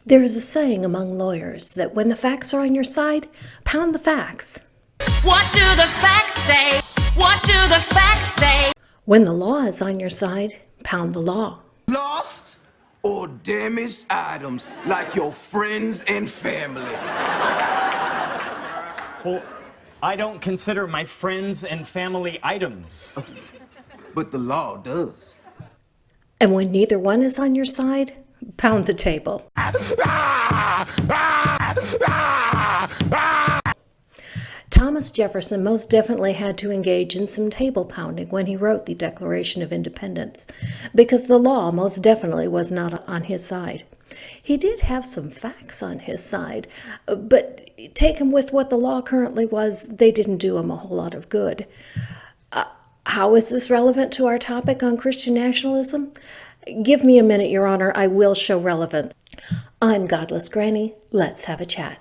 There is a saying among lawyers that when the facts are on your side, pound the facts. What do the facts say? What do the facts say? When the law is on your side, pound the law. Lost or damaged items like your friends and family. Well, I don't consider my friends and family items. But the law does. And when neither one is on your side, pound the table. Thomas Jefferson most definitely had to engage in some table pounding when he wrote the Declaration of Independence, because the law most definitely was not on his side. He did have some facts on his side, but taken with what the law currently was, they didn't do him a whole lot of good. How is this relevant to our topic on Christian nationalism? Give me a minute, Your Honor, I will show relevance. I'm Godless Granny. Let's have a chat.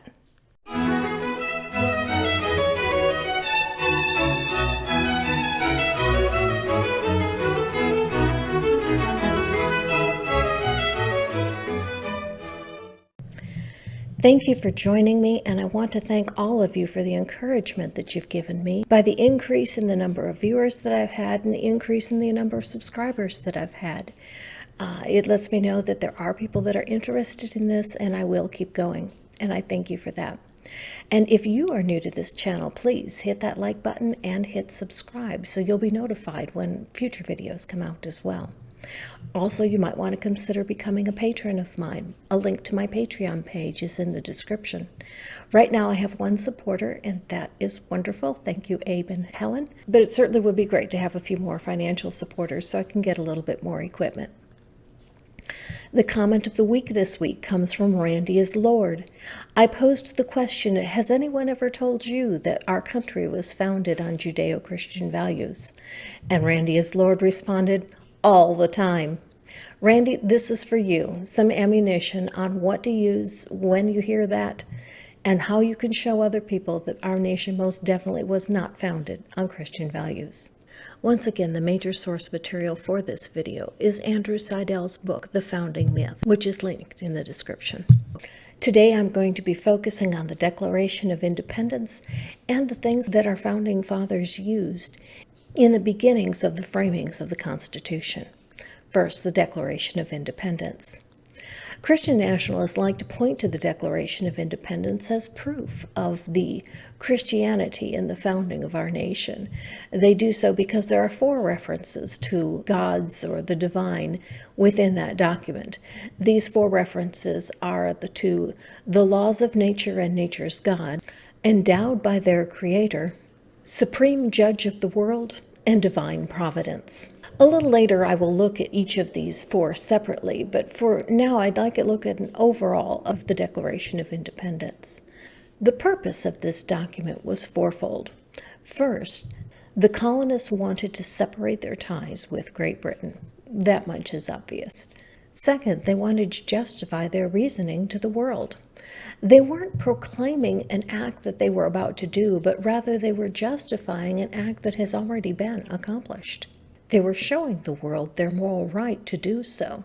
Thank you for joining me, and I want to thank all of you for the encouragement that you've given me by the increase in the number of viewers that I've had and the increase in the number of subscribers that I've had. It lets me know that there are people that are interested in this, and I will keep going, and I thank you for that. And if you are new to this channel, please hit that like button and hit subscribe so you'll be notified when future videos come out as well. Also, you might want to consider becoming a patron of mine. A link to my Patreon page is in the description. Right now I have one supporter, and that is wonderful. Thank you, Abe and Helen. But it certainly would be great to have a few more financial supporters so I can get a little bit more equipment. The comment of the week this week comes from Randy is Lord. I posed the question, has anyone ever told you that our country was founded on Judeo-Christian values? And Randy is Lord responded, all the time. Randy, this is for you. Some ammunition on what to use when you hear that and how you can show other people that our nation most definitely was not founded on Christian values. Once again, the major source material for this video is Andrew Seidel's book, The Founding Myth, which is linked in the description. Today I'm going to be focusing on the Declaration of Independence and the things that our founding fathers used in the beginnings of the framings of the Constitution. First, the Declaration of Independence. Christian nationalists like to point to the Declaration of Independence as proof of the Christianity in the founding of our nation. They do so because there are 4 references to gods or the divine within that document. These 4 references are to the laws of nature and nature's God, endowed by their creator, supreme judge of the world, and divine providence. A little later I will look at each of these 4 separately, but for now I'd like to look at an overall of the Declaration of Independence. The purpose of this document was fourfold. First, the colonists wanted to separate their ties with Great Britain. That much is obvious. Second, they wanted to justify their reasoning to the world. They weren't proclaiming an act that they were about to do, but rather they were justifying an act that has already been accomplished. They were showing the world their moral right to do so.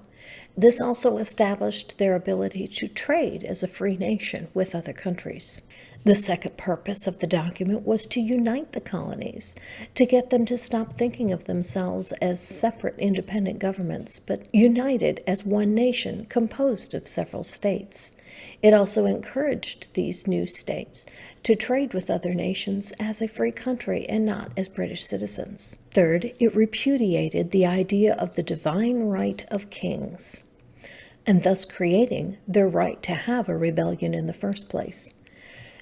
This also established their ability to trade as a free nation with other countries. The second purpose of the document was to unite the colonies, to get them to stop thinking of themselves as separate independent governments, but united as one nation composed of several states. It also encouraged these new states to trade with other nations as a free country and not as British citizens. Third, it repudiated the idea of the divine right of kings, and thus creating their right to have a rebellion in the first place.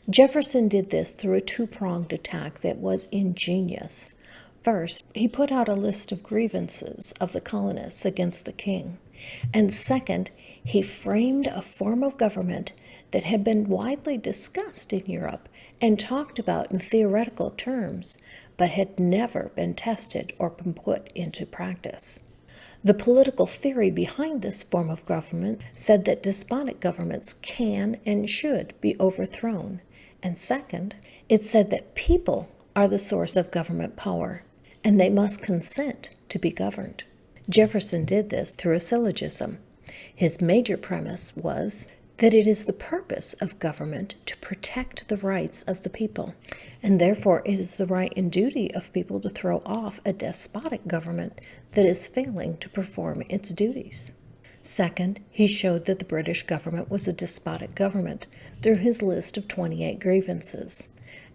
Jefferson did this through a 2-pronged attack that was ingenious. First, he put out a list of grievances of the colonists against the king, and second, he framed a form of government that had been widely discussed in Europe and talked about in theoretical terms, but had never been tested or been put into practice. The political theory behind this form of government said that despotic governments can and should be overthrown. And second, it said that people are the source of government power, and they must consent to be governed. Jefferson did this through a syllogism. His major premise was, that it is the purpose of government to protect the rights of the people, and therefore it is the right and duty of people to throw off a despotic government that is failing to perform its duties. Second, he showed that the British government was a despotic government through his list of 28 grievances.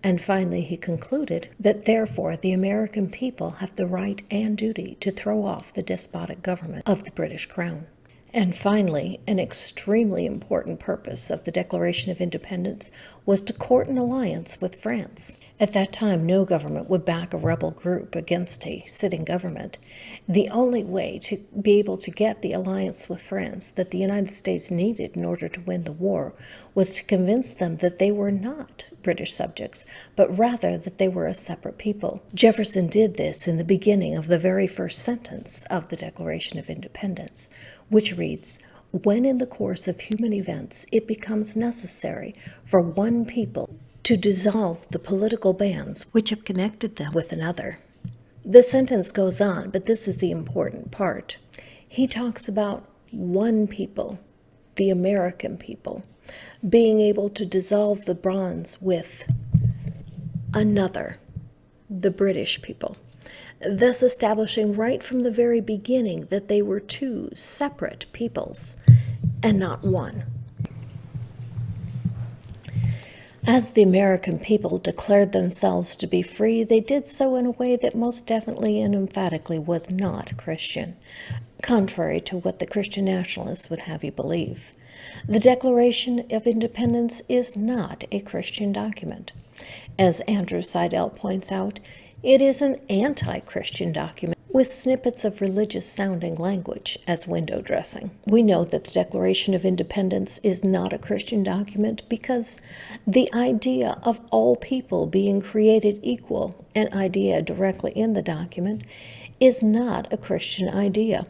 And finally, he concluded that therefore the American people have the right and duty to throw off the despotic government of the British Crown. And finally, an extremely important purpose of the Declaration of Independence was to court an alliance with France. At that time, no government would back a rebel group against a sitting government. The only way to be able to get the alliance with France that the United States needed in order to win the war was to convince them that they were not British subjects, but rather that they were a separate people. Jefferson did this in the beginning of the very first sentence of the Declaration of Independence, which reads, "When in the course of human events it becomes necessary for one people to dissolve the political bands which have connected them with another." The sentence goes on, but this is the important part. He talks about one people, the American people, being able to dissolve the bonds with another, the British people, thus establishing right from the very beginning that they were two separate peoples and not one. As the American people declared themselves to be free, they did so in a way that most definitely and emphatically was not Christian, contrary to what the Christian nationalists would have you believe. The Declaration of Independence is not a Christian document. As Andrew Seidel points out, it is an anti-Christian document with snippets of religious-sounding language as window dressing. We know that the Declaration of Independence is not a Christian document because the idea of all people being created equal, an idea directly in the document, is not a Christian idea.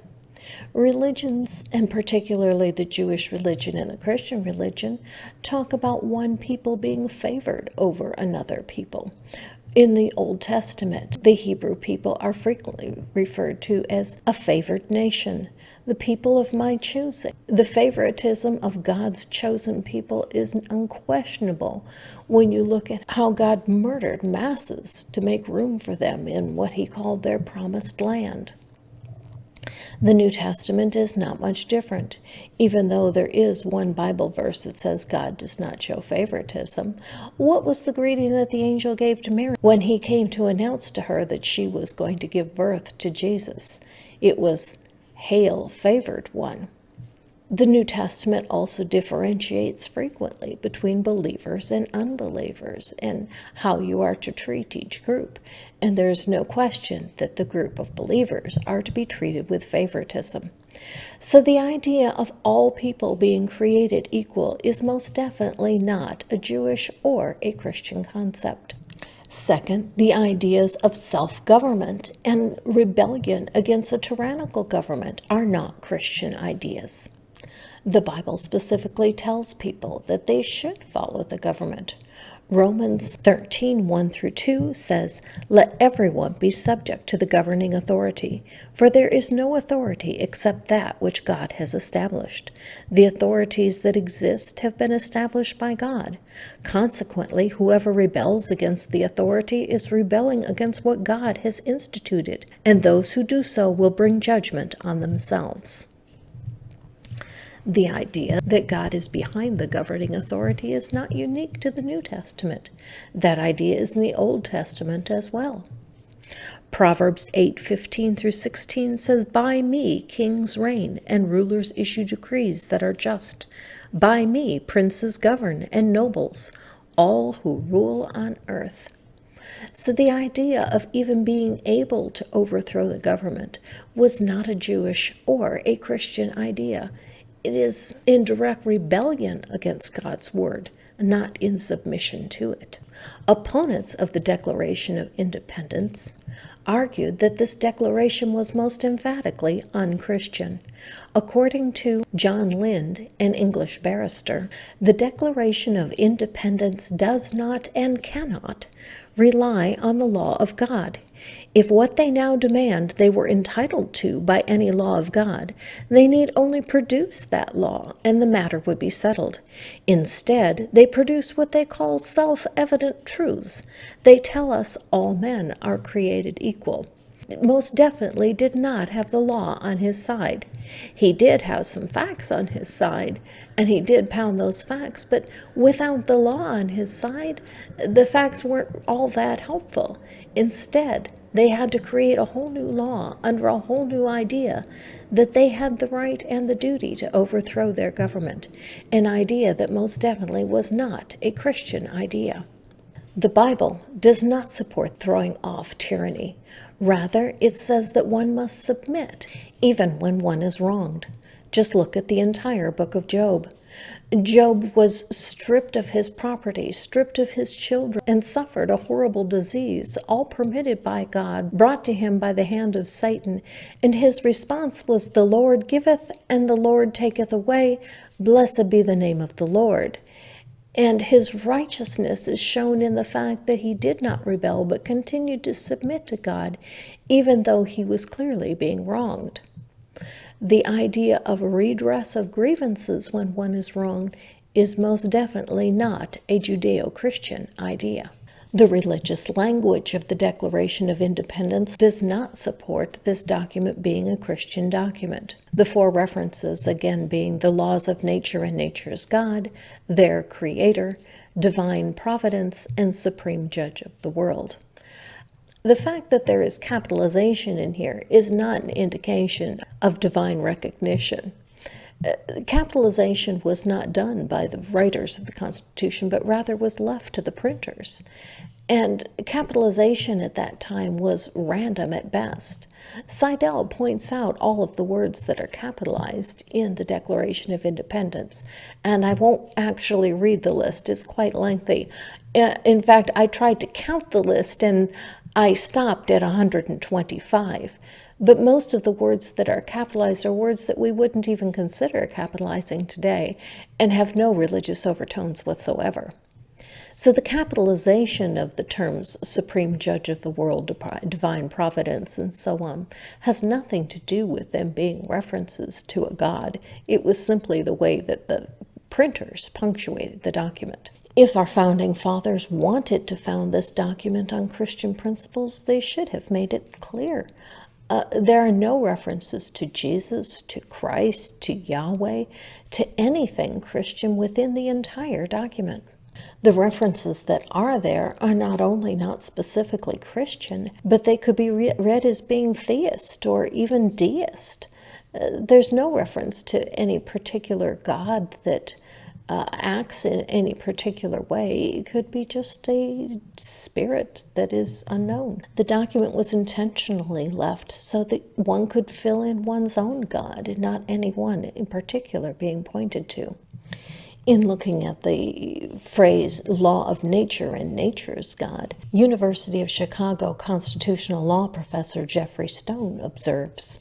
Religions, and particularly the Jewish religion and the Christian religion, talk about one people being favored over another people. In the Old Testament, the Hebrew people are frequently referred to as a favored nation, the people of my choosing. The favoritism of God's chosen people is unquestionable when you look at how God murdered masses to make room for them in what he called their promised land. The New Testament is not much different, even though there is one Bible verse that says God does not show favoritism. What was the greeting that the angel gave to Mary when he came to announce to her that she was going to give birth to Jesus? It was, "Hail, favored one." The New Testament also differentiates frequently between believers and unbelievers and how you are to treat each group. And there is no question that the group of believers are to be treated with favoritism. So the idea of all people being created equal is most definitely not a Jewish or a Christian concept. Second, the ideas of self-government and rebellion against a tyrannical government are not Christian ideas. The Bible specifically tells people that they should follow the government. Romans 13, 1-2 says, "Let everyone be subject to the governing authority, for there is no authority except that which God has established. The authorities that exist have been established by God. Consequently, whoever rebels against the authority is rebelling against what God has instituted, and those who do so will bring judgment on themselves." The idea that God is behind the governing authority is not unique to the New Testament. That idea is in the Old Testament as well. Proverbs 8:15-16 says, "By me kings reign, and rulers issue decrees that are just. By me princes govern, and nobles, all who rule on earth." So the idea of even being able to overthrow the government was not a Jewish or a Christian idea. It is in direct rebellion against God's word, not in submission to it. Opponents of the Declaration of Independence argued that this declaration was most emphatically unchristian. According to John Lind, an English barrister, the Declaration of Independence does not and cannot rely on the law of God. If what they now demand they were entitled to by any law of God, they need only produce that law, and the matter would be settled. Instead, they produce what they call self-evident truths. They tell us all men are created equal. Most definitely did not have the law on his side. He did have some facts on his side, and he did pound those facts, but without the law on his side, the facts weren't all that helpful. Instead, they had to create a whole new law under a whole new idea that they had the right and the duty to overthrow their government, an idea that most definitely was not a Christian idea. The Bible does not support throwing off tyranny. Rather, it says that one must submit, even when one is wronged. Just look at the entire book of Job. Job was stripped of his property, stripped of his children, and suffered a horrible disease, all permitted by God, brought to him by the hand of Satan. And his response was, "The Lord giveth, and the Lord taketh away. Blessed be the name of the Lord." And his righteousness is shown in the fact that he did not rebel, but continued to submit to God, even though he was clearly being wronged. The idea of redress of grievances when one is wronged is most definitely not a Judeo-Christian idea. The religious language of the Declaration of Independence does not support this document being a Christian document. The four references, again, being the laws of nature and nature's God, their creator, divine providence, and supreme judge of the world. The fact that there is capitalization in here is not an indication of divine recognition. Capitalization was not done by the writers of the Constitution, but rather was left to the printers. And capitalization at that time was random at best. Seidel points out all of the words that are capitalized in the Declaration of Independence, and I won't actually read the list, it's quite lengthy. In fact, I tried to count the list and I stopped at 125. But most of the words that are capitalized are words that we wouldn't even consider capitalizing today and have no religious overtones whatsoever. So the capitalization of the terms supreme judge of the world, divine providence, and so on has nothing to do with them being references to a god. It was simply the way that the printers punctuated the document. If our founding fathers wanted to found this document on Christian principles, they should have made it clear. There are no references to Jesus, to Christ, to Yahweh, to anything Christian within the entire document. The references that are there are not only not specifically Christian, but they could be read as being theist or even deist. There's no reference to any particular God that acts in any particular way. It could be just a spirit that is unknown. The document was intentionally left so that one could fill in one's own God, and not any one in particular being pointed to. In looking at the phrase law of nature and nature's God, University of Chicago constitutional law professor Jeffrey Stone observes,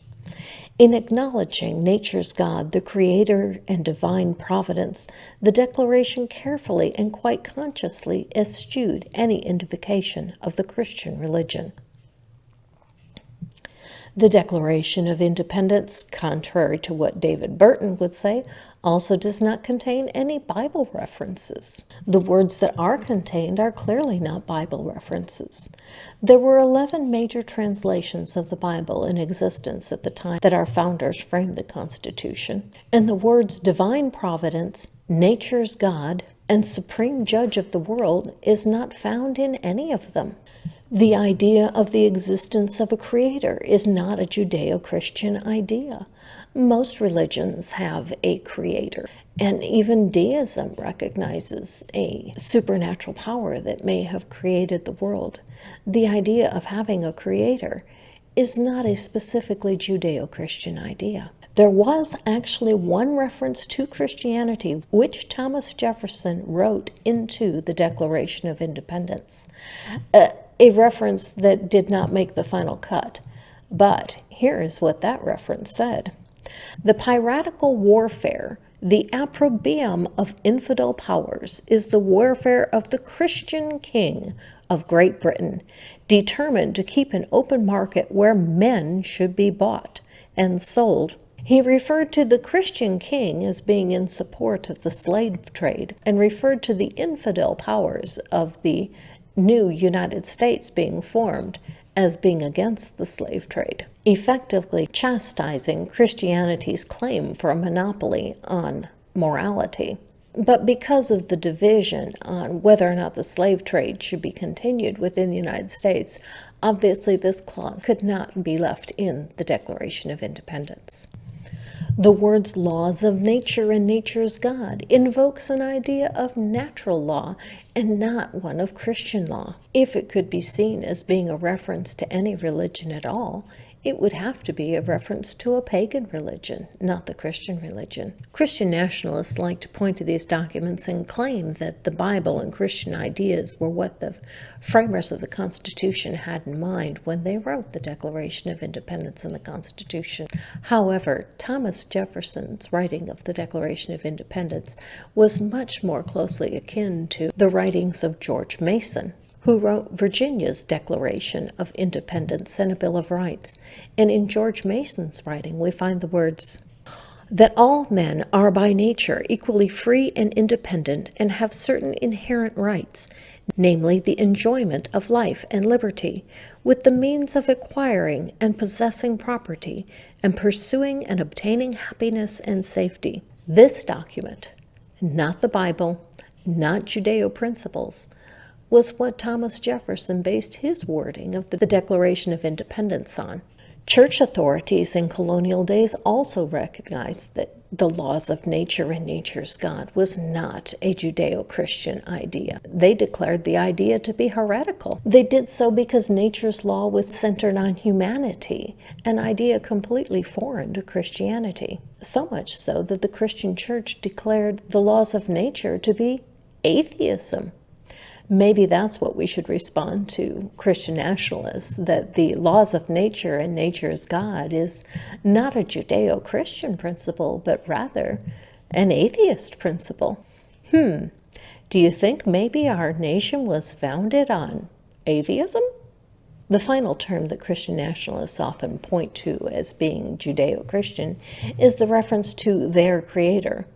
in acknowledging nature's God, the creator and divine providence, the Declaration carefully and quite consciously eschewed any invocation of the Christian religion. The Declaration of Independence, contrary to what David Burton would say, also does not contain any Bible references. The words that are contained are clearly not Bible references. There were 11 major translations of the Bible in existence at the time that our founders framed the Constitution, and the words divine providence, nature's God, and supreme judge of the world is not found in any of them. The idea of the existence of a creator is not a Judeo-Christian idea. Most religions have a creator, and even deism recognizes a supernatural power that may have created the world. The idea of having a creator is not a specifically Judeo-Christian idea. There was actually one reference to Christianity, which Thomas Jefferson wrote into the Declaration of Independence. A reference that did not make the final cut. But here is what that reference said. The piratical warfare The opprobrium of infidel powers is the warfare of the Christian king of Great Britain, determined to keep an open market where men should be bought and sold. He referred to the Christian king as being in support of the slave trade, and referred to the infidel powers of the new United States being formed as being against the slave trade, effectively chastising Christianity's claim for a monopoly on morality. But because of the division on whether or not the slave trade should be continued within the United States, obviously this clause could not be left in the Declaration of Independence. The words laws of nature and nature's God invokes an idea of natural law and not one of Christian law. If it could be seen as being a reference to any religion at all, it would have to be a reference to a pagan religion, not the Christian religion. Christian nationalists like to point to these documents and claim that the Bible and Christian ideas were what the framers of the Constitution had in mind when they wrote the Declaration of Independence and the Constitution. However, Thomas Jefferson's writing of the Declaration of Independence was much more closely akin to the writings of George Mason, who wrote Virginia's Declaration of Independence and a Bill of Rights. And in George Mason's writing, we find the words, that all men are by nature equally free and independent and have certain inherent rights, namely the enjoyment of life and liberty, with the means of acquiring and possessing property, and pursuing and obtaining happiness and safety. This document, not the Bible, not Judeo principles, was what Thomas Jefferson based his wording of the Declaration of Independence on. Church authorities in colonial days also recognized that the laws of nature and nature's God was not a Judeo-Christian idea. They declared the idea to be heretical. They did so because nature's law was centered on humanity, an idea completely foreign to Christianity. So much so that the Christian church declared the laws of nature to be atheism. Maybe that's what we should respond to Christian nationalists, that the laws of nature and nature's God is not a Judeo-Christian principle, but rather an atheist principle. Do you think maybe our nation was founded on atheism? The final term that Christian nationalists often point to as being Judeo-Christian is the reference to their creator.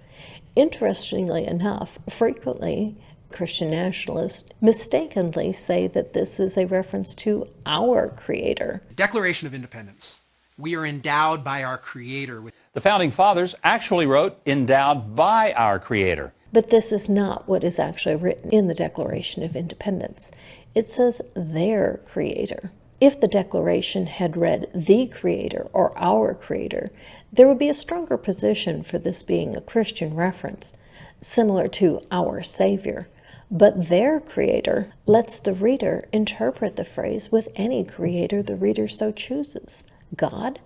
Interestingly enough, frequently Christian nationalists mistakenly say that this is a reference to our Creator. Declaration of Independence. We are endowed by our Creator. The Founding Fathers actually wrote, endowed by our Creator. But this is not what is actually written in the Declaration of Independence. It says their Creator. If the Declaration had read the Creator or our Creator, there would be a stronger position for this being a Christian reference, similar to our Savior. But their Creator lets the reader interpret the phrase with any creator the reader so chooses, God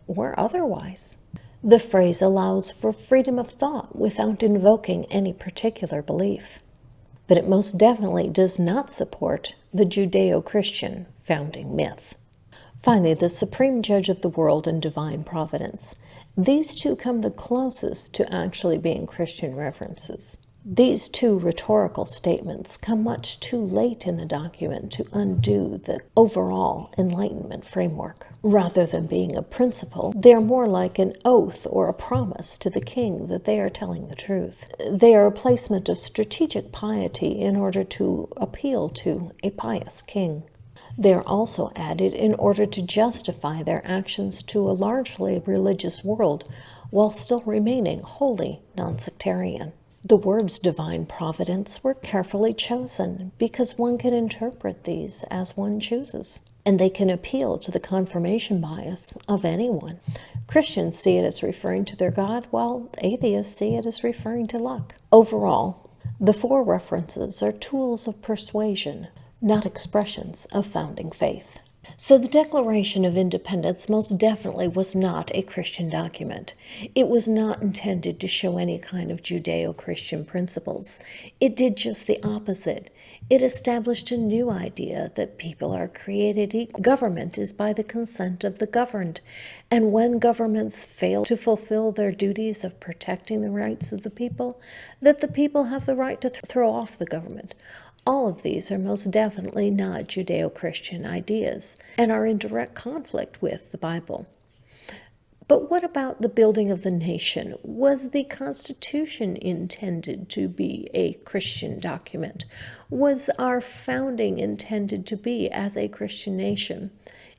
or otherwise. The phrase allows for freedom of thought without invoking any particular belief. But it most definitely does not support the Judeo-Christian founding myth. Finally, the supreme judge of the world and divine providence. These two come the closest to actually being Christian references. These two rhetorical statements come much too late in the document to undo the overall Enlightenment framework. Rather than being a principle, they are more like an oath or a promise to the king that they are telling the truth. They are a placement of strategic piety in order to appeal to a pious king. They are also added in order to justify their actions to a largely religious world while still remaining wholly non-sectarian. The words divine providence were carefully chosen because one can interpret these as one chooses, and they can appeal to the confirmation bias of anyone. Christians see it as referring to their God, while atheists see it as referring to luck. Overall, the four references are tools of persuasion, not expressions of founding faith. So the Declaration of Independence most definitely was not a Christian document. It was not intended to show any kind of Judeo-Christian principles. It did just the opposite. It established a new idea that people are created equal. Government is by the consent of the governed, and when governments fail to fulfill their duties of protecting the rights of the people, that the people have the right to throw off the government. All of these are most definitely not Judeo-Christian ideas and are in direct conflict with the Bible. But what about the building of the nation? Was the Constitution intended to be a Christian document? Was our founding intended to be as a Christian nation?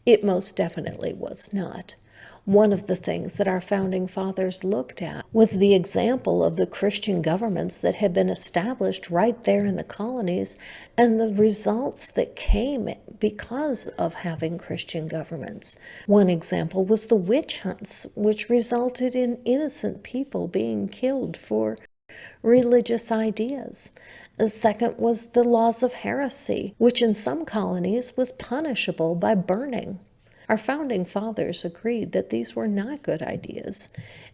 It most definitely was not. One of the things that our founding fathers looked at was the example of the Christian governments that had been established right there in the colonies and the results that came because of having Christian governments. One example was the witch hunts, which resulted in innocent people being killed for religious ideas. The second was the laws of heresy, which in some colonies was punishable by burning. Our founding fathers agreed that these were not good ideas,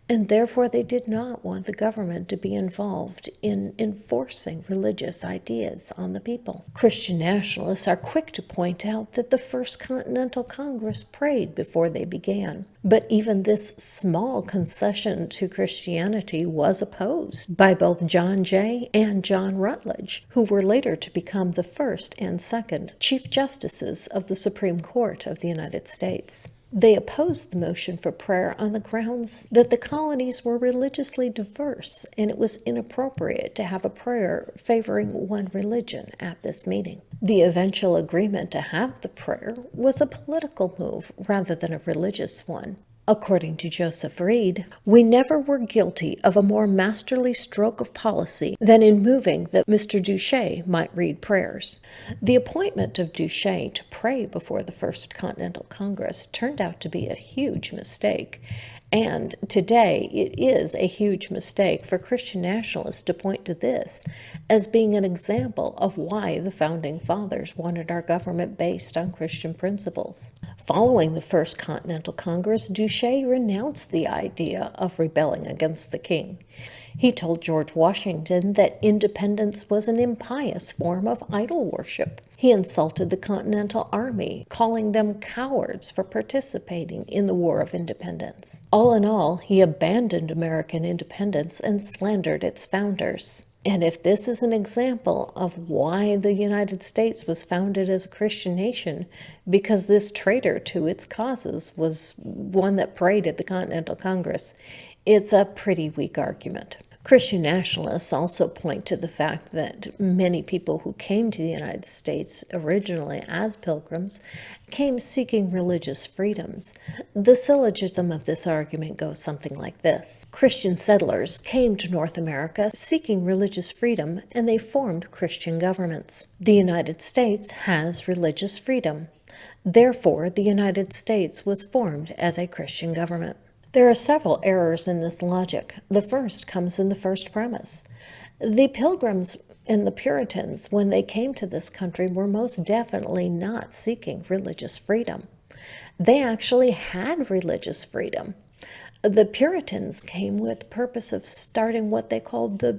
and therefore they did not want the government to be involved in enforcing religious ideas on the people. Christian nationalists are quick to point out that the First Continental Congress prayed before they began. But even this small concession to Christianity was opposed by both John Jay and John Rutledge, who were later to become the first and second Chief Justices of the Supreme Court of the United States. They opposed the motion for prayer on the grounds that the colonies were religiously diverse and it was inappropriate to have a prayer favoring one religion at this meeting. The eventual agreement to have the prayer was a political move rather than a religious one. According to Joseph Reed, we never were guilty of a more masterly stroke of policy than in moving that Mr. Duché might read prayers. The appointment of Duché to pray before the First Continental Congress turned out to be a huge mistake, and today it is a huge mistake for Christian nationalists to point to this as being an example of why the Founding Fathers wanted our government based on Christian principles. Following the First Continental Congress, Duché renounced the idea of rebelling against the king. He told George Washington that independence was an impious form of idol worship. He insulted the Continental Army, calling them cowards for participating in the War of Independence. All in all, he abandoned American independence and slandered its founders. And if this is an example of why the United States was founded as a Christian nation, because this traitor to its causes was one that prayed at the Continental Congress, it's a pretty weak argument. Christian nationalists also point to the fact that many people who came to the United States originally as pilgrims came seeking religious freedoms. The syllogism of this argument goes something like this. Christian settlers came to North America seeking religious freedom, and they formed Christian governments. The United States has religious freedom. Therefore, the United States was formed as a Christian government. There are several errors in this logic. The first comes in the first premise. The Pilgrims and the Puritans, when they came to this country, were most definitely not seeking religious freedom. They actually had religious freedom. The Puritans came with the purpose of starting what they called the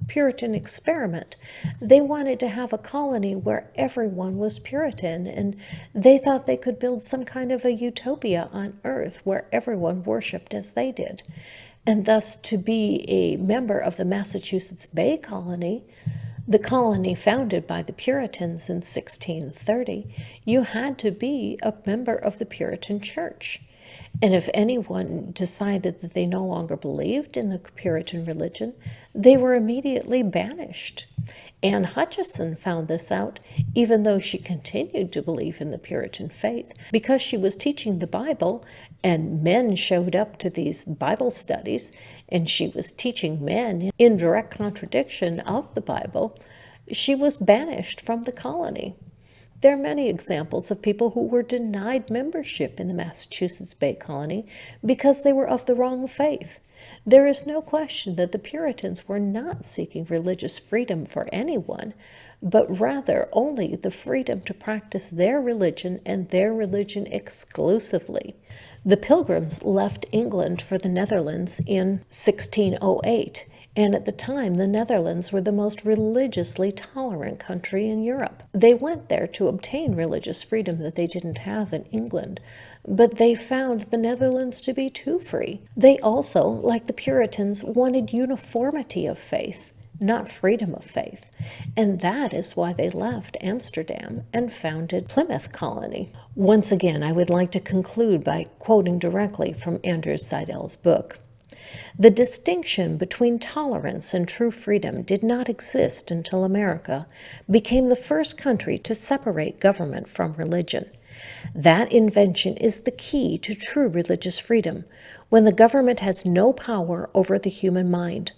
Puritan experiment. They wanted to have a colony where everyone was Puritan, and they thought they could build some kind of a utopia on earth where everyone worshipped as they did. And thus, to be a member of the Massachusetts Bay Colony, the colony founded by the Puritans in 1630, you had to be a member of the Puritan Church. And if anyone decided that they no longer believed in the Puritan religion, they were immediately banished. Anne Hutchison found this out, even though she continued to believe in the Puritan faith, because she was teaching the Bible, and men showed up to these Bible studies, and she was teaching men in direct contradiction of the Bible. She was banished from the colony. There are many examples of people who were denied membership in the Massachusetts Bay Colony because they were of the wrong faith. There is no question that the Puritans were not seeking religious freedom for anyone, but rather only the freedom to practice their religion and their religion exclusively. The Pilgrims left England for the Netherlands in 1608, and at the time the Netherlands were the most religiously tolerant country in Europe. They went there to obtain religious freedom that they didn't have in England, but they found the Netherlands to be too free. They also, like the Puritans, wanted uniformity of faith, not freedom of faith, and that is why they left Amsterdam and founded Plymouth Colony. Once again, I would like to conclude by quoting directly from Andrew Seidel's book. The distinction between tolerance and true freedom did not exist until America became the first country to separate government from religion. That invention is the key to true religious freedom, when the government has no power over the human mind.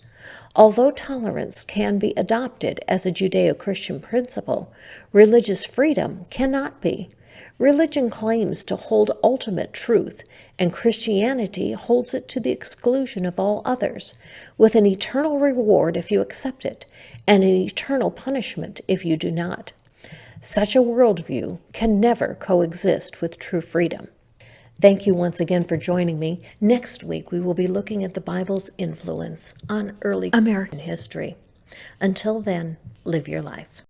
Although tolerance can be adopted as a Judeo-Christian principle, religious freedom cannot be. Religion claims to hold ultimate truth, and Christianity holds it to the exclusion of all others, with an eternal reward if you accept it, and an eternal punishment if you do not. Such a worldview can never coexist with true freedom. Thank you once again for joining me. Next week, we will be looking at the Bible's influence on early American history. Until then, live your life.